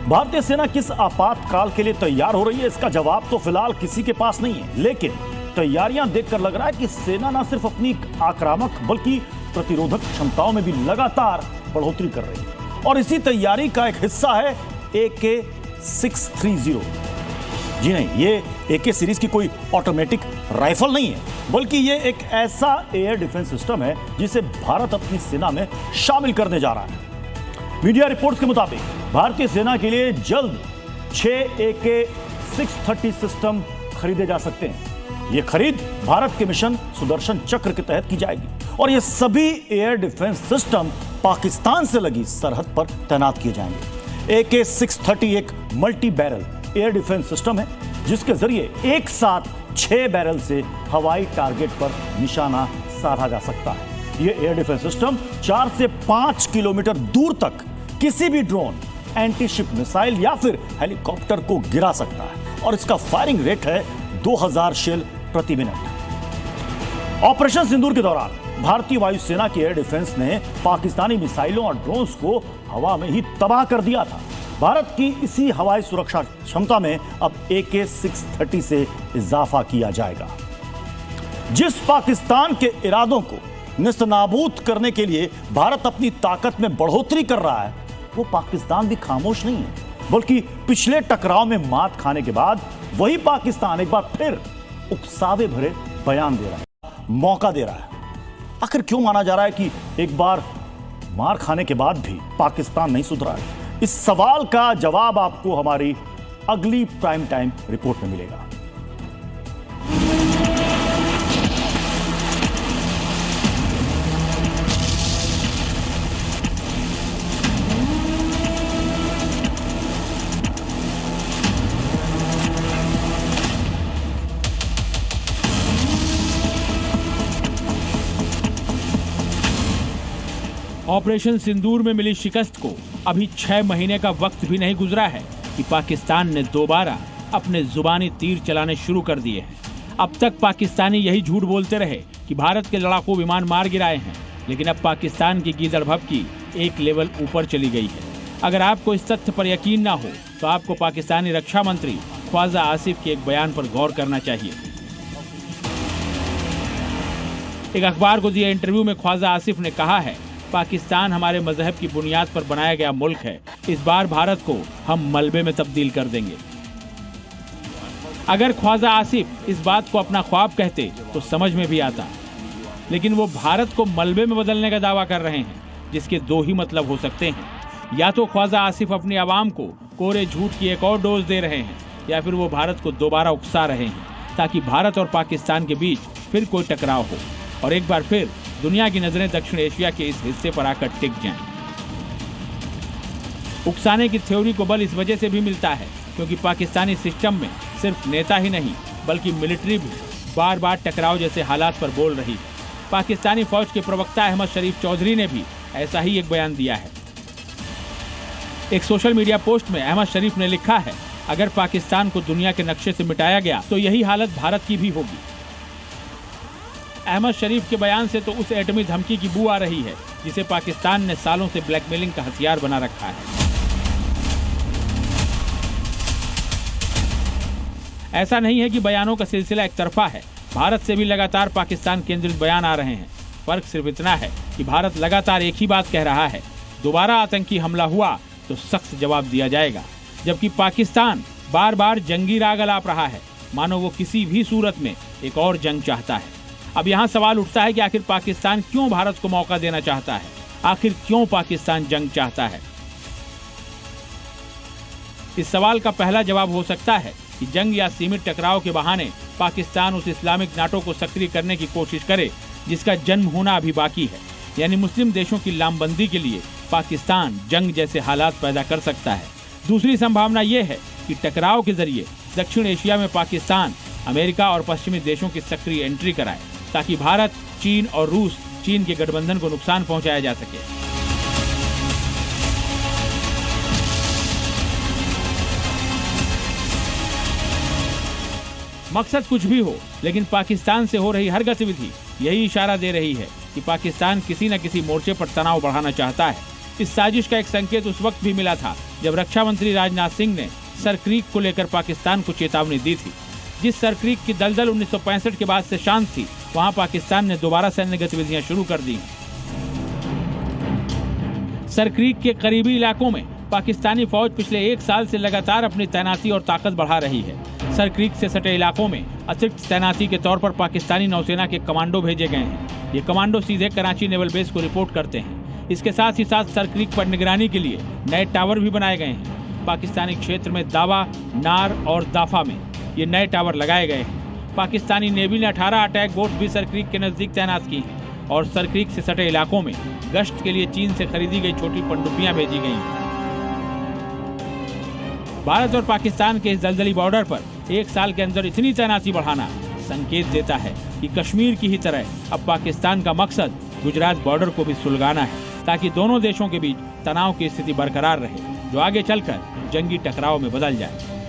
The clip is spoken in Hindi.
भारतीय सेना किस आपातकाल के लिए तैयार हो रही है, इसका जवाब तो फिलहाल किसी के पास नहीं है, लेकिन तैयारियां देखकर लग रहा है कि सेना न सिर्फ अपनी आक्रामक बल्कि प्रतिरोधक क्षमताओं में भी लगातार बढ़ोतरी कर रही है। और इसी तैयारी का एक हिस्सा है AK-630। जी नहीं, ये AK सीरीज की कोई ऑटोमेटिक राइफल नहीं है, बल्कि ये एक ऐसा एयर डिफेंस सिस्टम है जिसे भारत अपनी सेना में शामिल करने जा रहा है। मीडिया रिपोर्ट्स के मुताबिक भारतीय सेना के लिए जल्द 6 AK-630 सिस्टम खरीदे जा सकते हैं। यह खरीद भारत के मिशन सुदर्शन चक्र के तहत की जाएगी और ये सभी एयर डिफेंस सिस्टम पाकिस्तान से लगी सरहद पर तैनात किए जाएंगे। AK-630 एक multi barrel air defence system है जिसके जरिए एक साथ 6 बैरल से हवाई टारगेट पर निशाना साधा जा सकता है। यह एयर डिफेंस सिस्टम 4 से 5 किलोमीटर दूर तक किसी भी ड्रोन, एंटी शिप मिसाइल या फिर हेलीकॉप्टर को गिरा सकता है और इसका फायरिंग रेट है 2000 शेल प्रति मिनट। ऑपरेशन सिंदूर के दौरान भारतीय वायुसेना की एयर डिफेंस ने पाकिस्तानी मिसाइलों और ड्रोन्स को हवा में ही तबाह कर दिया था। भारत की इसी हवाई सुरक्षा क्षमता में अब AK-630 से इजाफा किया जाएगा। जिस पाकिस्तान के इरादों को निस्तनाबूद करने के लिए भारत अपनी ताकत में बढ़ोतरी कर रहा है, वो पाकिस्तान भी खामोश नहीं है, बल्कि पिछले टकराव में मात खाने के बाद वही पाकिस्तान एक बार फिर उकसावे भरे बयान दे रहा है, मौका दे रहा है। आखिर क्यों माना जा रहा है कि एक बार मार खाने के बाद भी पाकिस्तान नहीं सुधरा है? इस सवाल का जवाब आपको हमारी अगली प्राइम टाइम रिपोर्ट में मिलेगा। ऑपरेशन सिंदूर में मिली शिकस्त को अभी 6 महीने का वक्त भी नहीं गुजरा है कि पाकिस्तान ने दोबारा अपने जुबानी तीर चलाने शुरू कर दिए हैं। अब तक पाकिस्तानी यही झूठ बोलते रहे कि भारत के लड़ाकू विमान मार गिराए हैं, लेकिन अब पाकिस्तान की गीदड़ भभकी एक लेवल ऊपर चली गई है। अगर आपको इस तथ्य पर यकीन ना हो तो आपको पाकिस्तानी रक्षा मंत्री ख्वाजा आसिफ के एक बयान पर गौर करना चाहिए। एक अखबार को दिए इंटरव्यू में ख्वाजा आसिफ ने कहा है, पाकिस्तान हमारे मजहब की बुनियाद पर बनाया गया मुल्क है। इस बार भारत को हम मलबे में तब्दील कर देंगे। अगर ख्वाजा आसिफ इस बात को अपना ख्वाब कहते तो समझ में भी आता, लेकिन वो भारत को मलबे में बदलने का दावा कर रहे हैं, जिसके 2 ही मतलब हो सकते हैं। या तो ख्वाजा आसिफ अपनी आवाम को कोरे झूठ की एक और डोज दे रहे हैं, या फिर वो भारत को दोबारा उकसा रहे हैं ताकि भारत और पाकिस्तान के बीच फिर कोई टकराव हो और एक बार फिर दुनिया की नजरें दक्षिण एशिया के इस हिस्से पर आकर टिक जाएं। उकसाने की थ्योरी को बल इस वजह से भी मिलता है क्योंकि पाकिस्तानी सिस्टम में सिर्फ नेता ही नहीं बल्कि मिलिट्री भी बार बार टकराव जैसे हालात पर बोल रही है। पाकिस्तानी फौज के प्रवक्ता अहमद शरीफ चौधरी ने भी ऐसा ही एक बयान दिया है। एक सोशल मीडिया पोस्ट में अहमद शरीफ ने लिखा है, अगर पाकिस्तान को दुनिया के नक्शे से मिटाया गया तो यही हालत भारत की भी होगी। अहमद शरीफ के बयान से तो उस एटमी धमकी की बू आ रही है जिसे पाकिस्तान ने सालों से ब्लैकमेलिंग का हथियार बना रखा है। ऐसा नहीं है कि बयानों का सिलसिला एक तरफा है, भारत से भी लगातार पाकिस्तान केंद्रित बयान आ रहे हैं। फर्क सिर्फ इतना है कि भारत लगातार एक ही बात कह रहा है, दोबारा आतंकी हमला हुआ तो सख्त जवाब दिया जाएगा, जबकि पाकिस्तान बार बार जंगी राग अलाप रहा है, मानो वो किसी भी सूरत में एक और जंग चाहता है। अब यहाँ सवाल उठता है कि आखिर पाकिस्तान क्यों भारत को मौका देना चाहता है, आखिर क्यों पाकिस्तान जंग चाहता है। इस सवाल का पहला जवाब हो सकता है कि जंग या सीमित टकराव के बहाने पाकिस्तान उस इस्लामिक नाटो को सक्रिय करने की कोशिश करे जिसका जन्म होना अभी बाकी है, यानी मुस्लिम देशों की लामबंदी के लिए पाकिस्तान जंग जैसे हालात पैदा कर सकता है। दूसरी संभावना यह है कि टकराव के जरिए दक्षिण एशिया में पाकिस्तान अमेरिका और पश्चिमी देशों की सक्रिय एंट्री कराए ताकि भारत, चीन और रूस चीन के गठबंधन को नुकसान पहुंचाया जा सके। मकसद कुछ भी हो, लेकिन पाकिस्तान से हो रही हर गतिविधि यही इशारा दे रही है कि पाकिस्तान किसी न किसी मोर्चे पर तनाव बढ़ाना चाहता है। इस साजिश का एक संकेत उस वक्त भी मिला था जब रक्षा मंत्री राजनाथ सिंह ने सर क्रीक को लेकर पाकिस्तान को चेतावनी दी थी। जिस सर क्रीक की दलदल 1965 के बाद से शांत थी, वहां पाकिस्तान ने दोबारा सैन्य गतिविधियां शुरू कर दी। सर क्रीक के करीबी इलाकों में पाकिस्तानी फौज पिछले 1 साल से लगातार अपनी तैनाती और ताकत बढ़ा रही है। सर क्रीक से सटे इलाकों में अतिरिक्त तैनाती के तौर पर पाकिस्तानी नौसेना के कमांडो भेजे गए हैं। ये कमांडो सीधे कराची नेवल बेस को रिपोर्ट करते हैं। इसके साथ ही साथ सर क्रीक पर निगरानी के लिए नए टावर भी बनाए गए हैं। पाकिस्तानी क्षेत्र में दावा, नार और दाफा में ये नए टावर लगाए गए हैं। पाकिस्तानी नेवी ने 18 अटैक बोट भी सर क्रीक के नजदीक तैनात की हैं और सर क्रीक से सटे इलाकों में गश्त के लिए चीन से खरीदी गई छोटी पनडुब्बियां भेजी गई हैं। भारत और पाकिस्तान के इस दलदली बॉर्डर पर 1 साल के अंदर इतनी तैनाती बढ़ाना संकेत देता है कि कश्मीर की ही तरह अब पाकिस्तान का मकसद गुजरात बॉर्डर को भी सुलगाना है, ताकि दोनों देशों के बीच तनाव की स्थिति बरकरार रहे, जो आगे चलकर जंगी टकराव में बदल जाए।